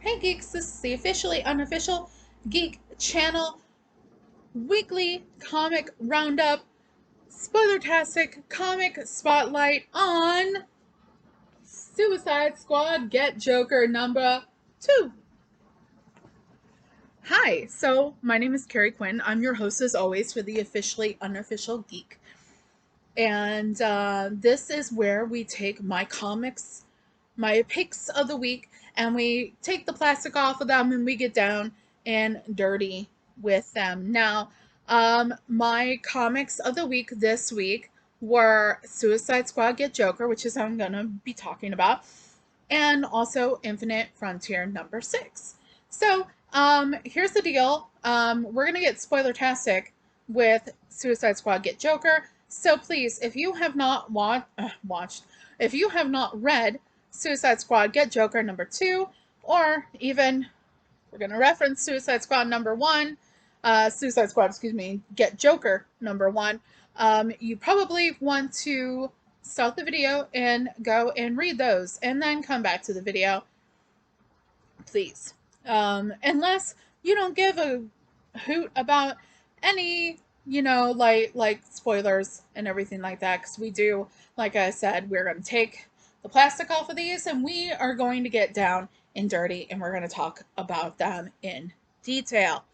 Hey geeks, this is the officially unofficial Geek Channel weekly comic roundup, spoiler-tastic comic spotlight on Suicide Squad Get Joker number 2. Hi, so my name is Carrie Quinn. I'm your host as always for the officially unofficial Geek. And this is where we take my comics, my picks of the week, and we take the plastic off of them and we get down and dirty with them. Now, my comics of the week this week were Suicide Squad Get Joker, which is what I'm going to be talking about, and also Infinite Frontier number 6. So, here's the deal. We're going to get spoiler-tastic with Suicide Squad Get Joker. So please, if you have not if you have not read Suicide Squad Get Joker number 2, or even, we're going to reference Suicide Squad number 1, Suicide Squad, excuse me, Get Joker number 1, you probably want to stop the video and go and read those, and then come back to the video, please. Unless you don't give a hoot about any, like spoilers and everything like that, because we do, like I said, we're going to take the plastic off of these and we are going to get down and dirty and we're going to talk about them in detail.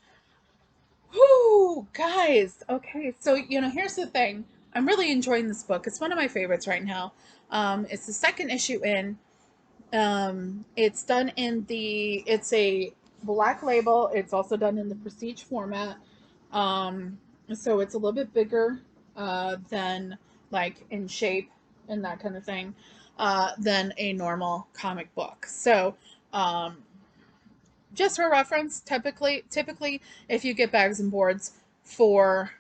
Whoo, guys. Okay, so, here's the thing. I'm really enjoying this book. It's one of my favorites right now. It's the second issue in. It's done in it's a black label. It's also done in the prestige format. So it's a little bit bigger than, like, in shape and that kind of thing, than a normal comic book. So, just for reference, typically, if you get bags and boards for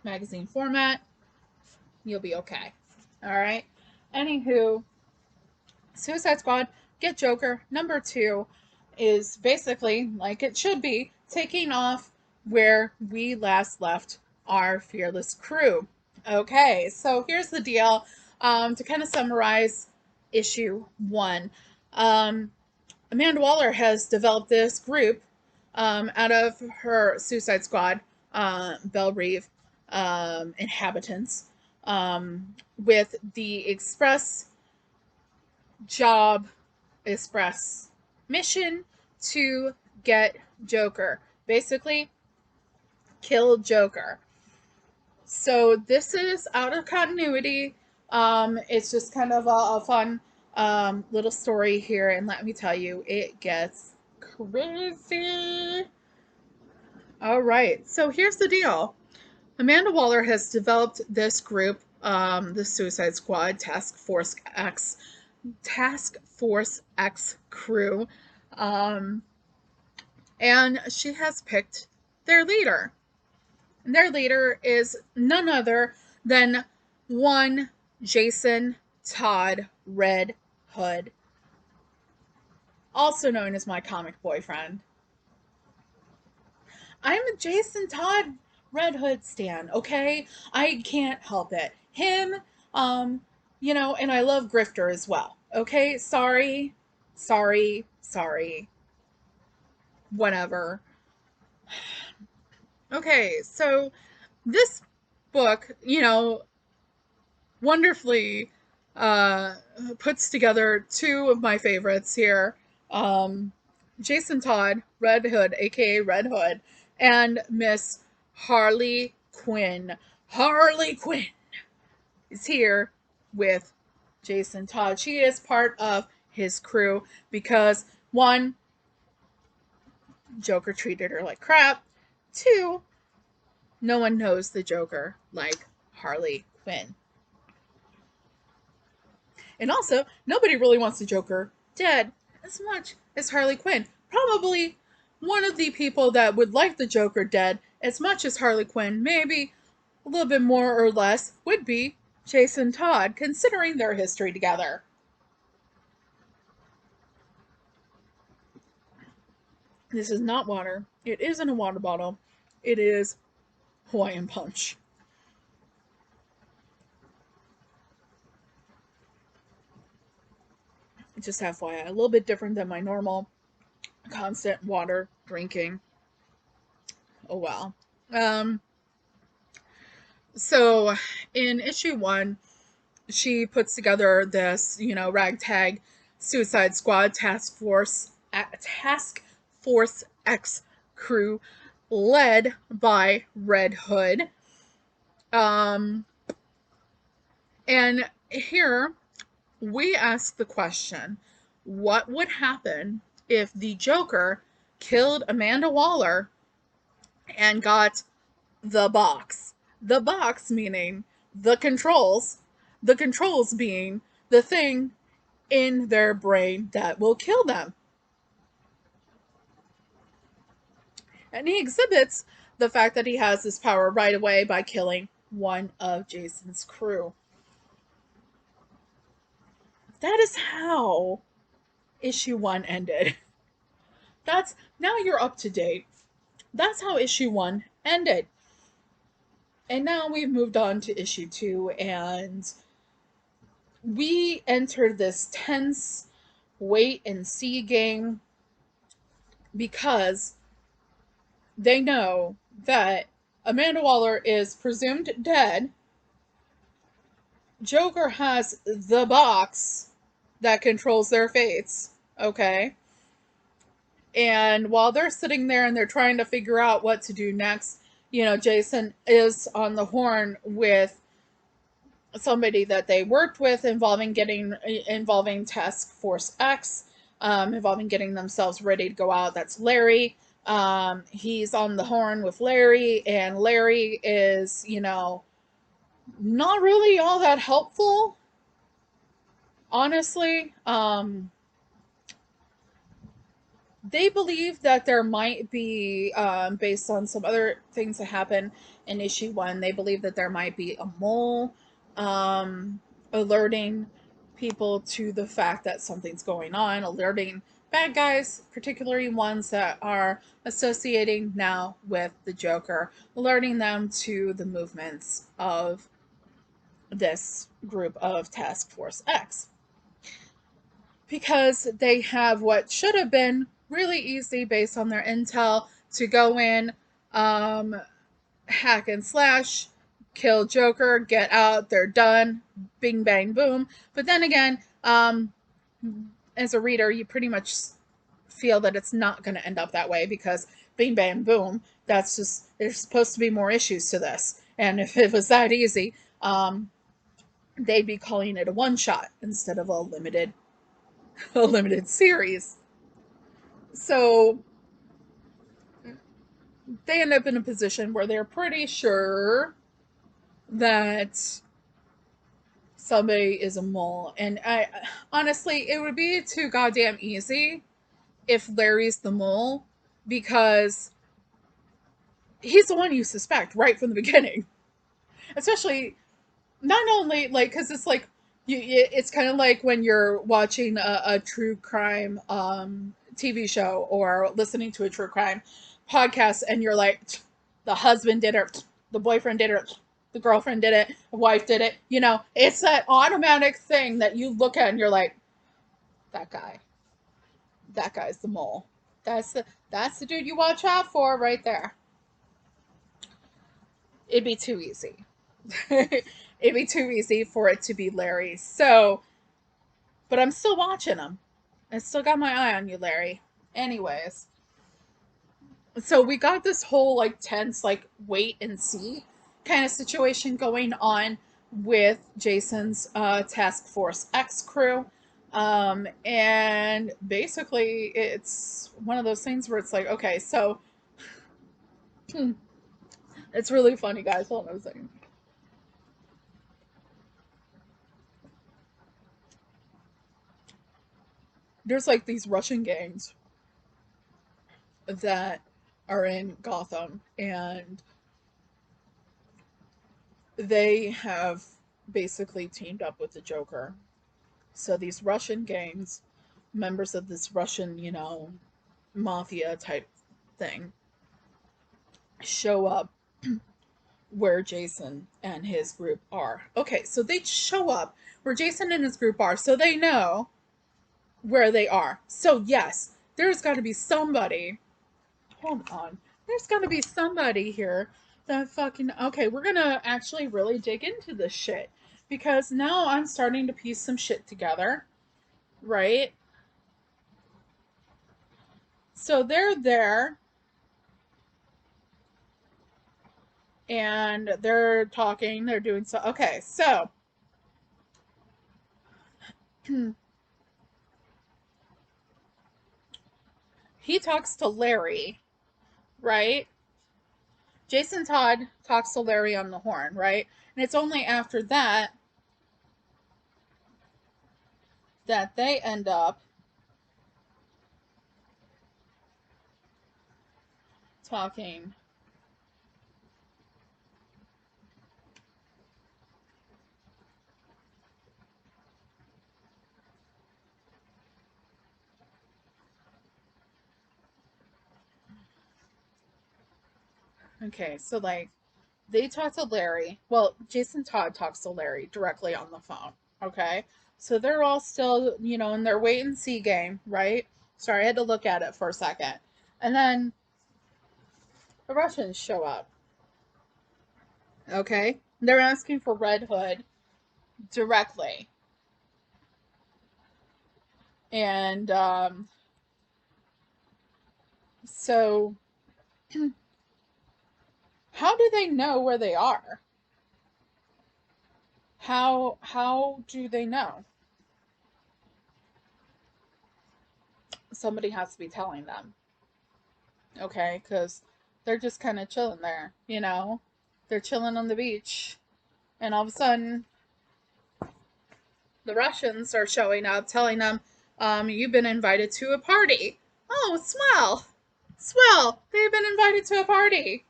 magazine format, you'll be okay. All right. Anywho, Suicide Squad Get Joker number 2 is basically, like it should be, taking off where we last left our fearless crew. Okay, so here's the deal. To kind of summarize issue 1, Amanda Waller has developed this group out of her Suicide Squad, Belle Reve inhabitants, with the express mission to get Joker. Basically, kill Joker. So this is out of continuity. It's just kind of a fun little story here, and let me tell you, it gets crazy. All right, so here's the deal. Amanda Waller has developed this group, the Suicide Squad Task Force X crew, and she has picked their leader. And their leader is none other than one Jason Todd Red Hood, also known as my comic boyfriend. I'm a Jason Todd Red Hood stan, okay? I can't help it. Him, and I love Grifter as well, okay? Sorry. Whatever. Okay, so this book, wonderfully puts together two of my favorites here. Jason Todd, Red Hood, aka Red Hood, and Miss Harley Quinn. Harley Quinn is here with Jason Todd. She is part of his crew because, one, Joker treated her like crap. Two, no one knows the Joker like Harley Quinn. And also, nobody really wants the Joker dead as much as Harley Quinn. Probably one of the people that would like the Joker dead as much as Harley Quinn, maybe a little bit more or less, would be Jason Todd, considering their history together. This is not water. It isn't a water bottle. It is Hawaiian Punch. Just FYI, a little bit different than my normal constant water drinking. Oh well. Um, so in issue one, she puts together this, ragtag Suicide Squad Task Force X crew led by Red Hood. Um, and here we ask the question, what would happen if the Joker killed Amanda Waller and got the box? The box meaning the controls being the thing in their brain that will kill them. And he exhibits the fact that he has this power right away by killing one of Jason's crew. That is how issue one ended. That's now you're up to date. That's how issue one ended. And now we've moved on to issue two, and we entered this tense wait and see game because they know that Amanda Waller is presumed dead. Joker has the box that controls their fates, okay? And while they're sitting there and they're trying to figure out what to do next, Jason is on the horn with somebody that they worked with involving Task Force X, involving getting themselves ready to go out. That's Larry. He's on the horn with Larry, and Larry is, not really all that helpful, honestly. They believe that there might be, based on some other things that happen in issue one, they believe that there might be a mole alerting people to the fact that something's going on, alerting bad guys, particularly ones that are associating now with the Joker, alerting them to the movements of this group of Task Force X. Because they have what should have been really easy based on their intel to go in, hack and slash, kill Joker, get out, they're done, bing bang boom. But then again, as a reader, you pretty much feel that it's not going to end up that way because bing bang boom, that's just, there's supposed to be more issues to this. And if it was that easy, they'd be calling it a one shot instead of a limited series. So they end up in a position where they're pretty sure that somebody is a mole. And I honestly, it would be too goddamn easy if Larry's the mole, because he's the one you suspect right from the beginning. Especially, not only like, because it's like, it's kind of like when you're watching a true crime TV show or listening to a true crime podcast, and you're like, the husband did it, the boyfriend did it, the girlfriend did it, the wife did it. It's that automatic thing that you look at and you're like, that guy's the mole. That's the dude you watch out for right there. It'd be too easy. It'd be too easy for it to be Larry. So, but I'm still watching him. I still got my eye on you, Larry. Anyways, so we got this whole like tense, like wait and see kind of situation going on with Jason's Task Force X crew. And basically it's one of those things where it's like, okay, so it's really funny, guys. Hold on a second. There's like these Russian gangs that are in Gotham, and they have basically teamed up with the Joker. So these Russian gangs, members of this Russian, mafia type thing, show up where Jason and his group are. Okay, so they show up where Jason and his group are, so they know where they are. So yes, there's got to be somebody. Hold on. There's got to be somebody here that fucking. Okay, we're gonna actually really dig into this shit because now I'm starting to piece some shit together, right? So they're there and they're talking, they're doing so. Okay, so he talks to Larry, right? Jason Todd talks to Larry on the horn, right? And it's only after that that they end up talking. Okay, so like they talk to Larry. Well, Jason Todd talks to Larry directly on the phone. Okay, so they're all still, in their wait and see game, right? Sorry, I had to look at it for a second. And then the Russians show up. Okay, they're asking for Red Hood directly. And so, how do they know where they are? How do they know? Somebody has to be telling them, okay? Because they're just kind of chilling there, They're chilling on the beach, and all of a sudden, the Russians are showing up, telling them, "You've been invited to a party." Oh, swell, swell! They've been invited to a party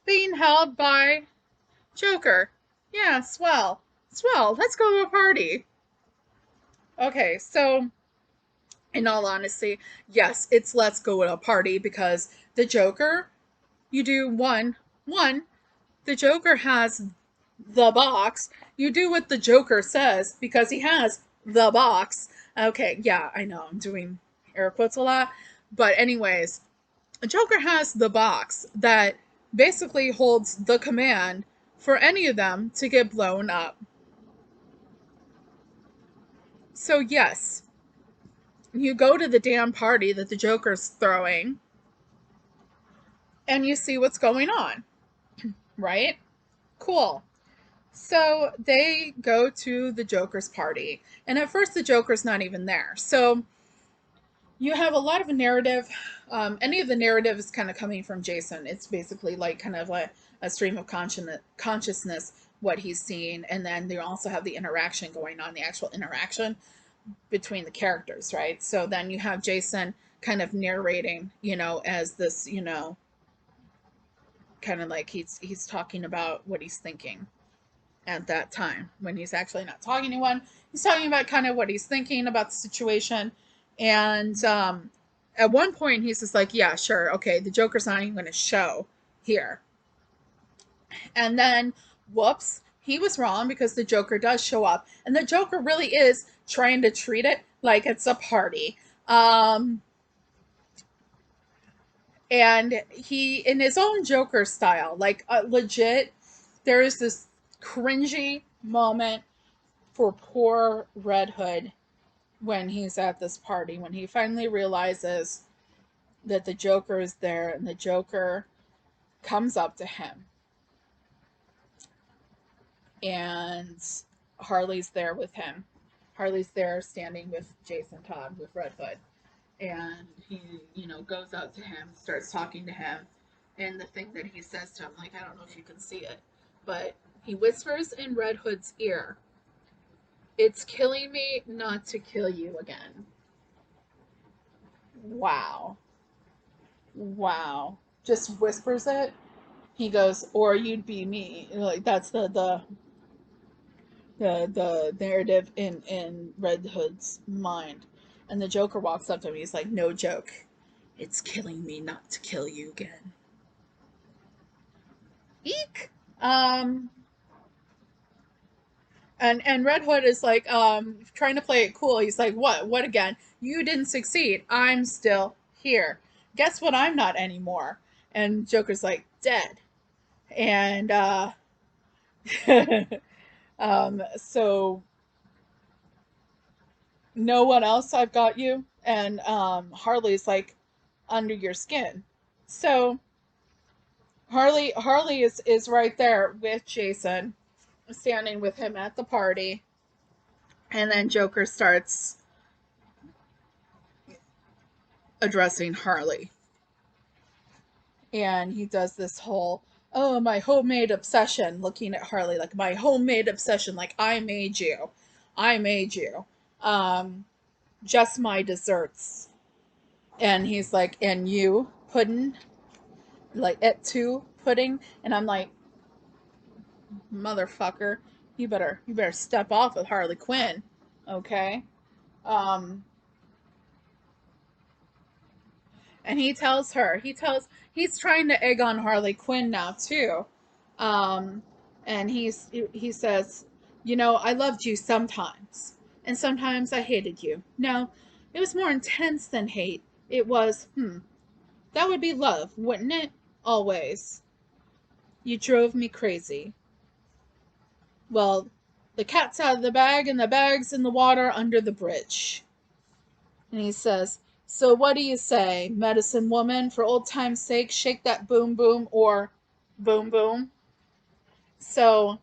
being held by Joker. Yeah, swell, swell. Let's go to a party. Okay, so in all honesty, yes, it's let's go to a party because the Joker, you do one, the Joker has the box. You do what the Joker says because he has the box. Okay, yeah, I know I'm doing air quotes a lot. But, anyways, Joker has the box that basically holds the command for any of them to get blown up. So, yes, you go to the damn party that the Joker's throwing and you see what's going on, right? Cool. So they go to the Joker's party, and at first the Joker's not even there. So you have a lot of a narrative. Any of the narrative is kind of coming from Jason. It's basically like kind of like a stream of consciousness, what he's seeing, and then they also have the interaction going on, the actual interaction between the characters, right? So then you have Jason kind of narrating, as this, kind of like he's talking about what he's thinking at that time when he's actually not talking to anyone. He's talking about kind of what he's thinking about the situation. And at one point, he's just like, yeah, sure. Okay. The Joker's not even going to show here. And then, whoops, he was wrong because the Joker does show up. And the Joker really is trying to treat it like it's a party. And he, in his own Joker style, like legit, there is this cringy moment for poor Red Hood when he's at this party, when he finally realizes that the Joker is there and the Joker comes up to him and Harley's there with him. Harley's there standing with Jason Todd with Red Hood. And he, goes up to him, starts talking to him. And the thing that he says to him, like, I don't know if you can see it, but he whispers in Red Hood's ear, "It's killing me not to kill you again." Wow. Wow. Just whispers it. He goes, "Or you'd be me." Like that's the narrative in Red Hood's mind. And the Joker walks up to him. He's like, "No joke. It's killing me not to kill you again." Eek. Um. And Red Hood is like trying to play it cool. He's like, what again? You didn't succeed. I'm still here. Guess what? I'm not anymore. And Joker's like, dead. And so know what else I've got you? And Harley's like, under your skin. So Harley is right there with Jason, standing with him at the party. And then Joker starts addressing Harley. And he does this whole, oh, my homemade obsession, looking at Harley like, my homemade obsession, like, I made you. I made you. Just my desserts. And he's like, and you, pudding? Like, et tu, pudding? And I'm like, motherfucker, you better step off with Harley Quinn, okay? Um, and he's trying to egg on Harley Quinn now too. Um, and he says, I loved you sometimes, and sometimes I hated you. No, it was more intense than hate. It was, that would be love, wouldn't it? Always. You drove me crazy. Well, the cat's out of the bag, and the bag's in the water under the bridge. And he says, so what do you say, medicine woman? For old time's sake, shake that boom boom or boom boom. So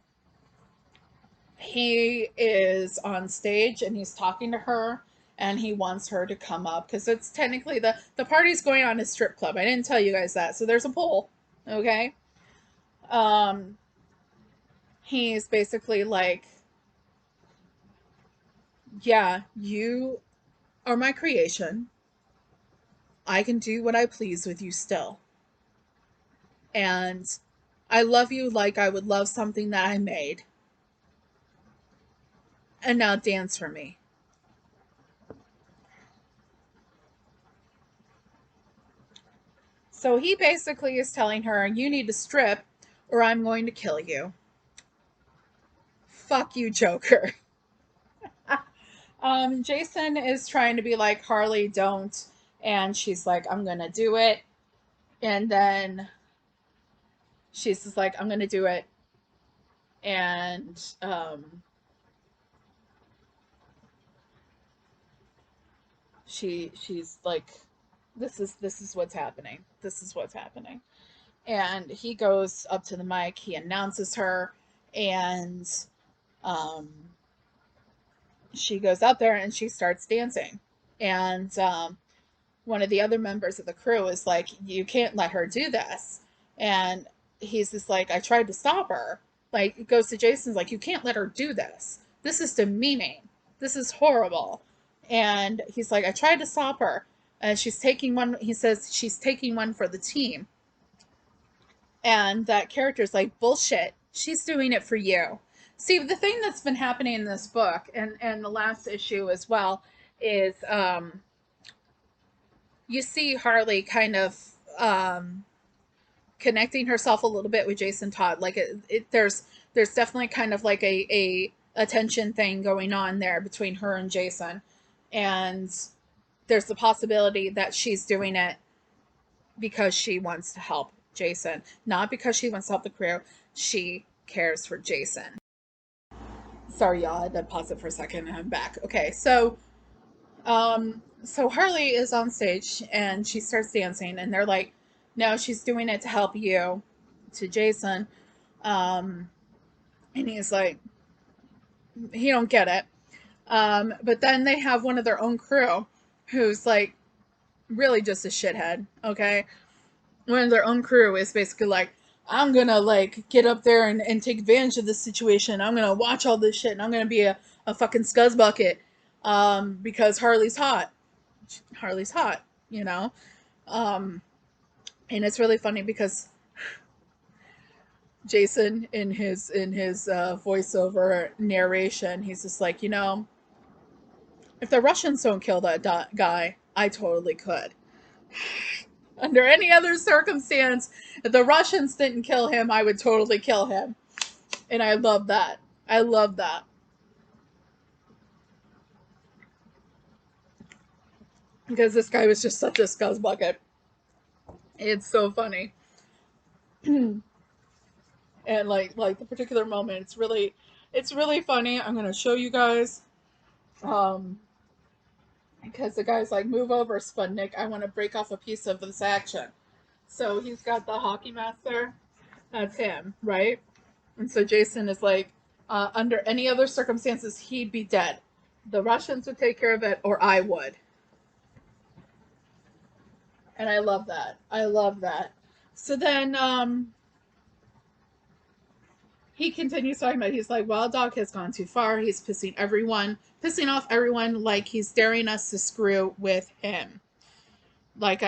he is on stage and he's talking to her and he wants her to come up because it's technically the party's going on a strip club. I didn't tell you guys that. So there's a pool. Okay. Um, he's basically like, yeah, you are my creation. I can do what I please with you still. And I love you like I would love something that I made. And now dance for me. So he basically is telling her, you need to strip or I'm going to kill you. Fuck you, Joker. Jason is trying to be like, Harley, don't. And she's like, I'm going to do it. And then she's just like, I'm going to do it. And she's like, this is what's happening. This is what's happening. And he goes up to the mic, he announces her, and um, she goes out there and she starts dancing. And one of the other members of the crew is like, you can't let her do this. And he's just like, I tried to stop her. Like, it goes to Jason's like, you can't let her do this. This is demeaning. This is horrible. And he's like, I tried to stop her. And she's taking one, he says, she's taking one for the team. And that character's like, bullshit. She's doing it for you. See, the thing that's been happening in this book and the last issue as well is you see Harley kind of connecting herself a little bit with Jason Todd. Like there's definitely kind of like a attention thing going on there between her and Jason. And there's the possibility that she's doing it because she wants to help Jason, not because she wants to help the crew. She cares for Jason. Sorry, y'all. I had to pause it for a second and I'm back. Okay, so Harley is on stage and she starts dancing, and they're like, no, she's doing it to help you, to Jason. Um, and he's like, he don't get it. But then they have one of their own crew who's like really just a shithead. Okay, one of their own crew is basically like, I'm gonna like get up there and take advantage of this situation. I'm gonna watch all this shit and I'm gonna be a fucking scuzz bucket. Because Harley's hot. Harley's hot, you know? Um, and it's really funny because Jason in his voiceover narration, he's just like, if the Russians don't kill that guy, I totally could. Under any other circumstance, if the Russians didn't kill him, I would totally kill him. And I love that. I love that. because this guy was just such a scuzzbucket. It's so funny. And like the particular moment, it's really funny. I'm gonna show you guys. Um, because the guy's like, move over, Sputnik. I want to break off a piece of this action. So he's got the hockey mask there. That's him, right? And so Jason is like, under any other circumstances, he'd be dead. The Russians would take care of it, or I would. And I love that. I love that. So then he continues talking about, he's like, Wild Dog has gone too far. He's pissing off everyone, like he's daring us to screw with him. Like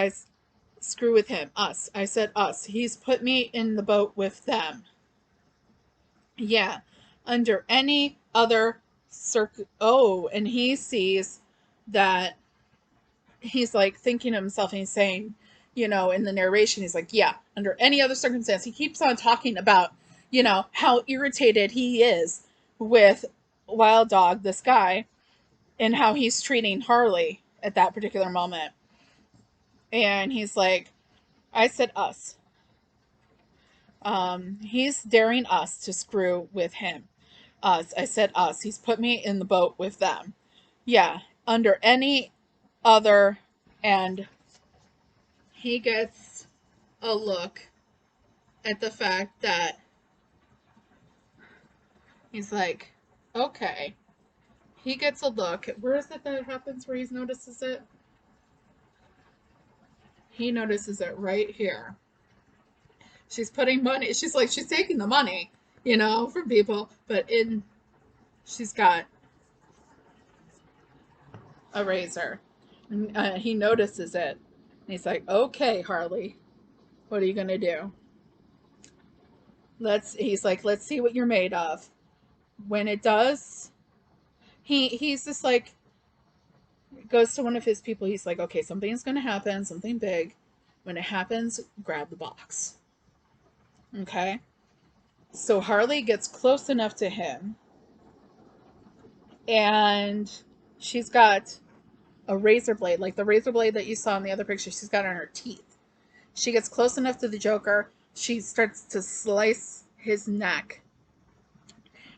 screw with him. Us. I said us. He's put me in the boat with them. Yeah. Under any other and he sees that he's like thinking to himself, and he's saying, in the narration, he's like, yeah, under any other circumstance. He keeps on talking about, how irritated he is with Wild Dog, this guy, and how he's treating Harley at that particular moment. And he's like, I said us. He's daring us to screw with him. Us. I said us. He's put me in the boat with them. Yeah, under any other. And he gets a look at the fact that he's like, okay. He gets a look. Where is it that happens where he notices it? He notices it right here. She's putting money. She's taking the money, from people, but she's got a razor. And he notices it. And he's like, okay, Harley, what are you going to do? He's like, let's see what you're made of. When it does, he's just like, goes to one of his people. He's like, okay, something's going to happen, something big. When it happens, grab the box. Okay? So Harley gets close enough to him, and she's got a razor blade, like the razor blade that you saw in the other picture. She's got on her teeth. She gets close enough to the Joker. She starts to slice his neck.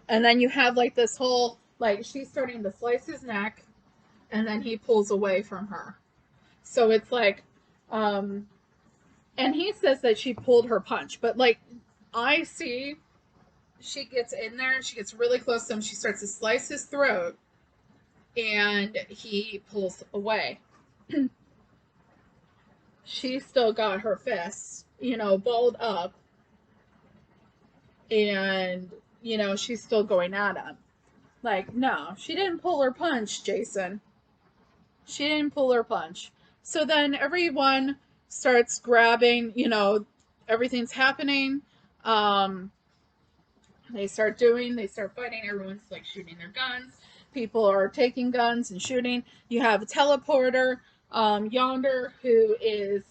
And then you have like this whole, like, she's starting to slice his neck, and then he pulls away from her. So it's like, and he says that she pulled her punch, but like, I see she gets in there, she gets really close to him, she starts to slice his throat, and he pulls away. She still got her fists, balled up, and, she's still going at him. Like, no, she didn't pull her punch, Jason. She didn't pull her punch. So then everyone starts grabbing, everything's happening. They start fighting. Everyone's like shooting their guns. People are taking guns and shooting. You have a teleporter, Yonder, who is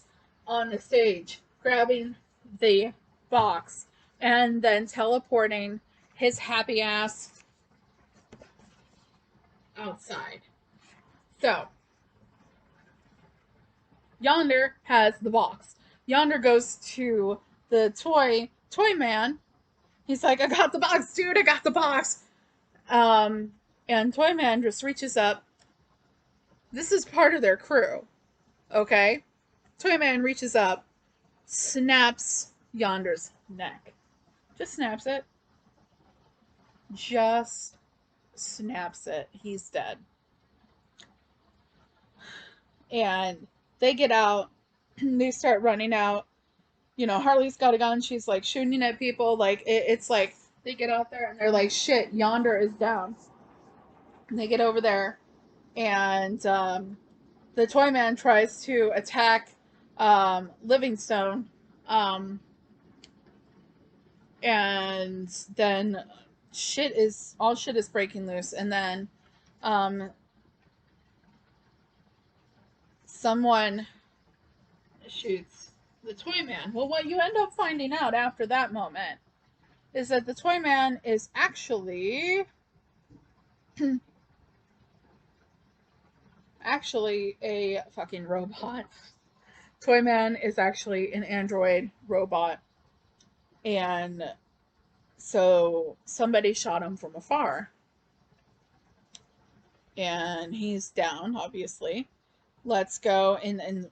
on the stage grabbing the box and then teleporting his happy ass outside. So Yonder has the box. Yonder goes to the toy man. He's like, I got the box, dude. I got the box. And Toy Man just reaches up. This is part of their crew. Okay? Toy Man reaches up, snaps Yonder's neck. Just snaps it. Just snaps it. He's dead. And they get out. They start running out. Harley's got a gun. She's like shooting at people. Like, it's like they get out there and they're like, shit, Yonder is down. And they get over there. And the Toy Man tries to attack Livingstone. And then shit is breaking loose. And then someone shoots the Toy Man. Well, what you end up finding out after that moment is that the Toy Man is actually actually a fucking robot. Toyman is actually an android robot. And so somebody shot him from afar. And he's down, obviously. Let's go. And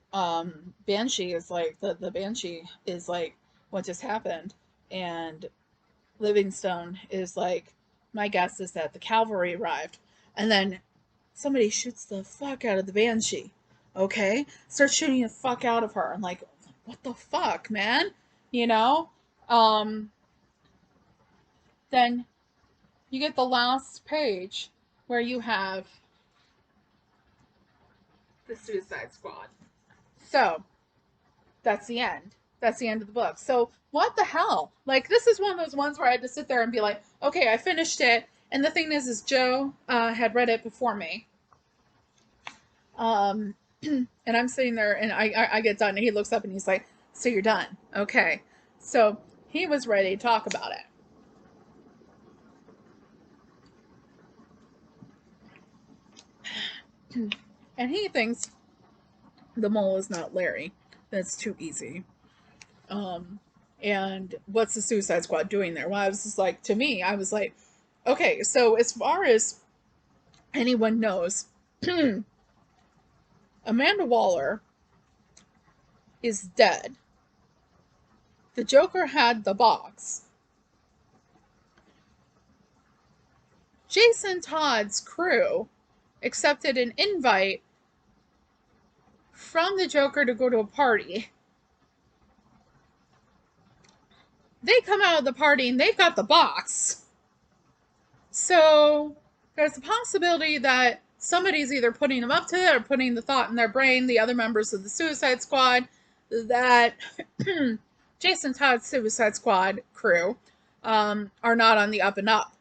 Banshee is like, the Banshee is like, what just happened? And Livingstone is like, my guess is that the cavalry arrived. And then somebody shoots the fuck out of the Banshee. Okay? Starts shooting the fuck out of her. I'm like, what the fuck, man? You know? Then you get the last page where you have the Suicide Squad. So, that's the end. That's the end of the book. So, what the hell? Like, this is one of those ones where I had to sit there and be like, okay, I finished it. And the thing is Joe had read it before me. And I'm sitting there and I get done and he looks up and he's like, so you're done. Okay. So he was ready to talk about it. And he thinks the mole is not Larry. That's too easy. And what's the Suicide Squad doing there? Well, I was just like, to me, I was like, okay, so as far as anyone knows, Amanda Waller is dead. The Joker had the box. Jason Todd's crew accepted an invite from the Joker to go to a party. They come out of the party and they've got the box. So there's a possibility that somebody's either putting them up to it or putting the thought in their brain, the other members of the Suicide Squad, that Jason Todd's Suicide Squad crew are not on the up and up.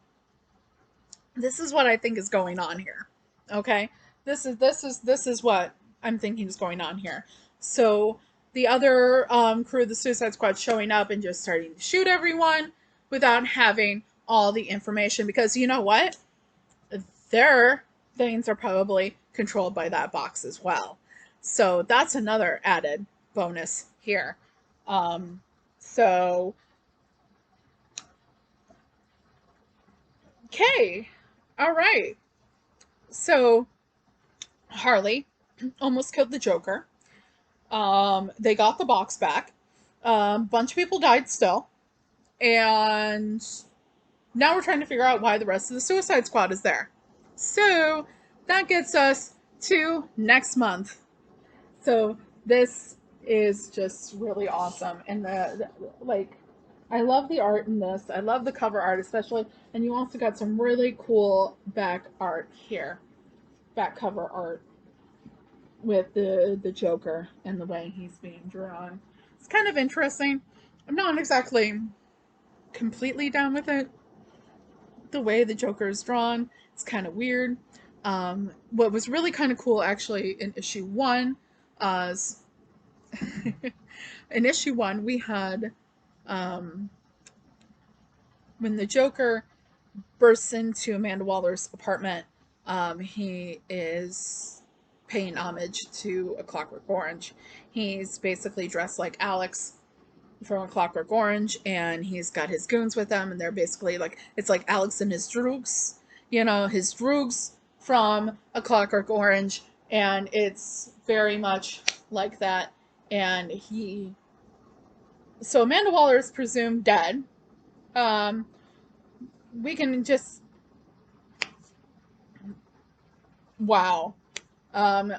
This is what I think is going on here. Okay? This is what I'm thinking is going on here. So the other crew of the Suicide Squad showing up and just starting to shoot everyone without having all the information, because you know what? Their things are probably controlled by that box as well. So that's another added bonus here. So okay, all right. So Harley almost killed the Joker. They got the box back. Bunch of people died still. And now we're trying to figure out why the rest of the Suicide Squad is there. So that gets us to next month. So this is just really awesome. And like, I love the art in this. I love the cover art especially. And you also got some really cool back art here. Back cover art with the Joker and the way he's being drawn. It's kind of interesting. I'm not exactly completely down with it. The way the Joker is drawn, it's kind of weird. What was really kind of cool, actually, in issue 1, in issue 1, we had when the Joker bursts into Amanda Waller's apartment, he is paying homage to A Clockwork Orange. He's basically dressed like Alex from A Clockwork Orange, and he's got his goons with him, and they're basically like, it's like Alex and his droogs, his droogs from A Clockwork Orange, and it's very much like that. And so Amanda Waller is presumed dead. We can just, wow.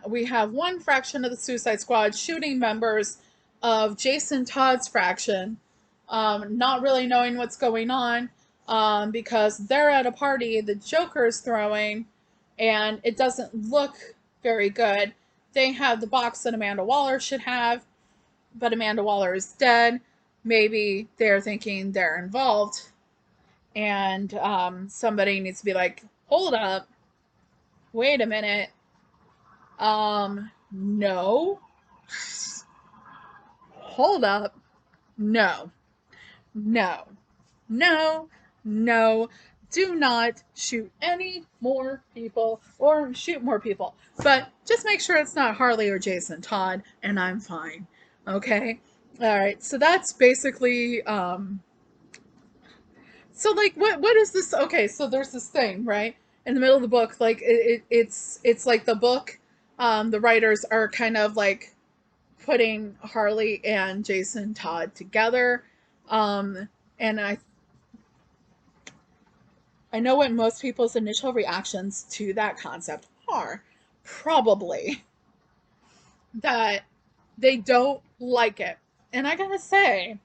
We have one fraction of the Suicide Squad shooting members of Jason Todd's fraction, not really knowing what's going on, because they're at a party the Joker's throwing, and it doesn't look very good. They have the box that Amanda Waller should have, but Amanda Waller is dead. Maybe they're thinking they're involved, and somebody needs to be like, hold up, wait a minute. No. Hold up. No. No. No. No. do not shoot any more people or shoot more people. But just make sure it's not Harley or Jason Todd, and I'm fine. Okay? All right. So that's basically so like what is this? Okay, so there's this thing, right? In the middle of the book, like it's like the book the writers are kind of like putting Harley and Jason Todd together. And I know what most people's initial reactions to that concept are. Probably that they don't like it. And I gotta say,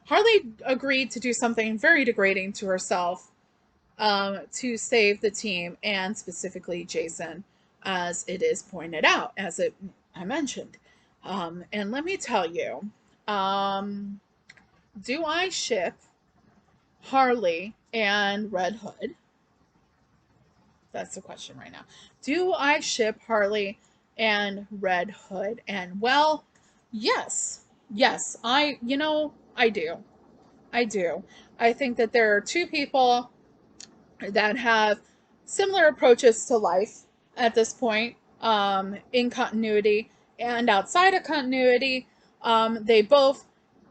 Harley agreed to do something very degrading to herself to save the team and specifically Jason, as it is pointed out, I mentioned. And let me tell you, um, do I ship Harley and Red Hood? That's the question right now. Do I ship Harley and Red Hood? And well, yes. Yes, I do. I do. I think that there are two people that have similar approaches to life at this point, in continuity and outside of continuity. They both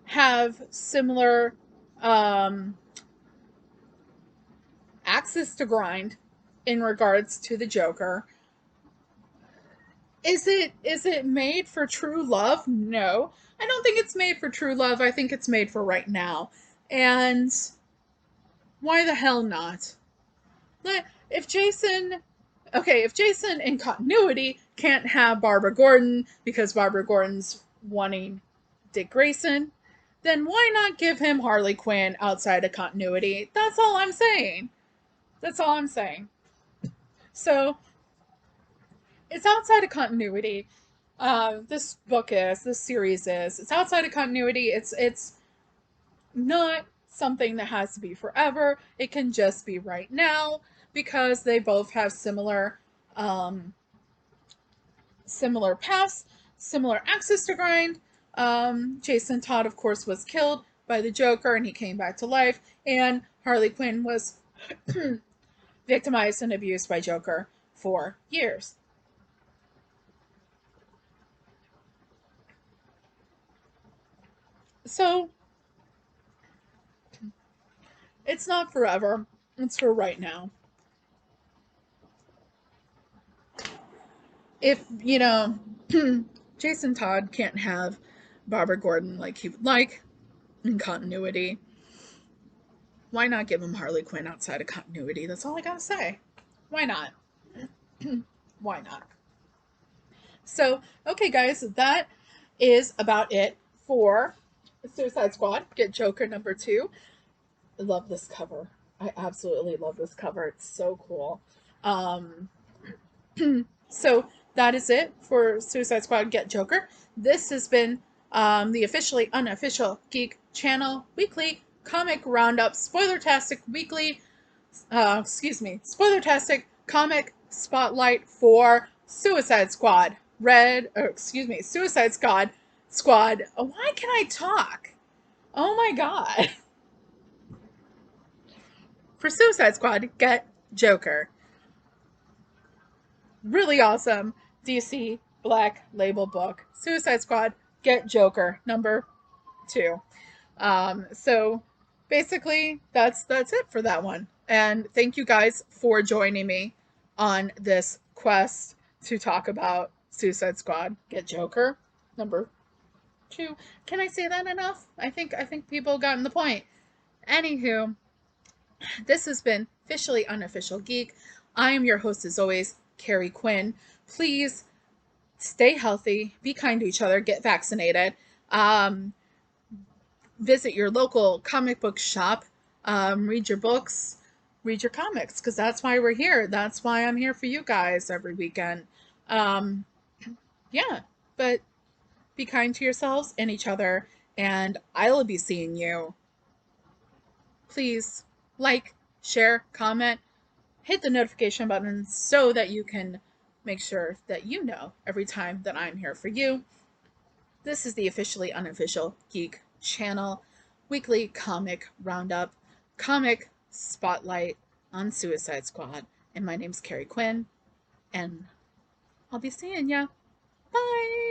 have similar um, axes to grind in regards to the Joker. Is it made for true love? No. I don't think it's made for true love. I think it's made for right now. And why the hell not? If Jason if Jason in continuity can't have Barbara Gordon because Barbara Gordon's wanting Dick Grayson, then why not give him Harley Quinn outside of continuity? That's all I'm saying. That's all I'm saying. So it's outside of continuity. This series is. It's outside of continuity. It's not something that has to be forever. It can just be right now because they both have similar paths, similar axes to grind. Jason Todd, of course, was killed by the Joker and he came back to life, and Harley Quinn was victimized and abused by Joker for years. So it's not forever, it's for right now. If, Jason Todd can't have Barbara Gordon like he would like in continuity, why not give him Harley Quinn outside of continuity? That's all I gotta say. Why not? Why not? So, okay, guys, that is about it for Suicide Squad. Get Joker #2. I love this cover. I absolutely love this cover. It's so cool. Um, so that is it for Suicide Squad Get Joker. This has been the officially unofficial Geek Channel weekly comic roundup, Spoiler-tastic weekly, Spoiler-tastic comic spotlight for Suicide Squad. Suicide Squad. Why can I talk? Oh my god. For Suicide Squad, Get Joker. Really awesome DC Black Label book. Suicide Squad, Get Joker, #2. So basically that's it for that one. And thank you guys for joining me on this quest to talk about Suicide Squad, Get Joker, #2. Can I say that enough? I think people gotten the point. Anywho, this has been Officially Unofficial Geek. I am your host as always, Carrie Quinn. Please stay healthy, be kind to each other, get vaccinated. Visit your local comic book shop, read your books, read your comics, because that's why we're here. That's why I'm here for you guys every weekend. Um, yeah, but be kind to yourselves and each other, and I will be seeing you. Please like, share, comment, hit the notification button so that you can make sure that you know every time that I'm here for you. This is the Officially Unofficial Geek Channel weekly comic roundup, comic spotlight on Suicide Squad. And my name's Carrie Quinn, and I'll be seeing ya. Bye.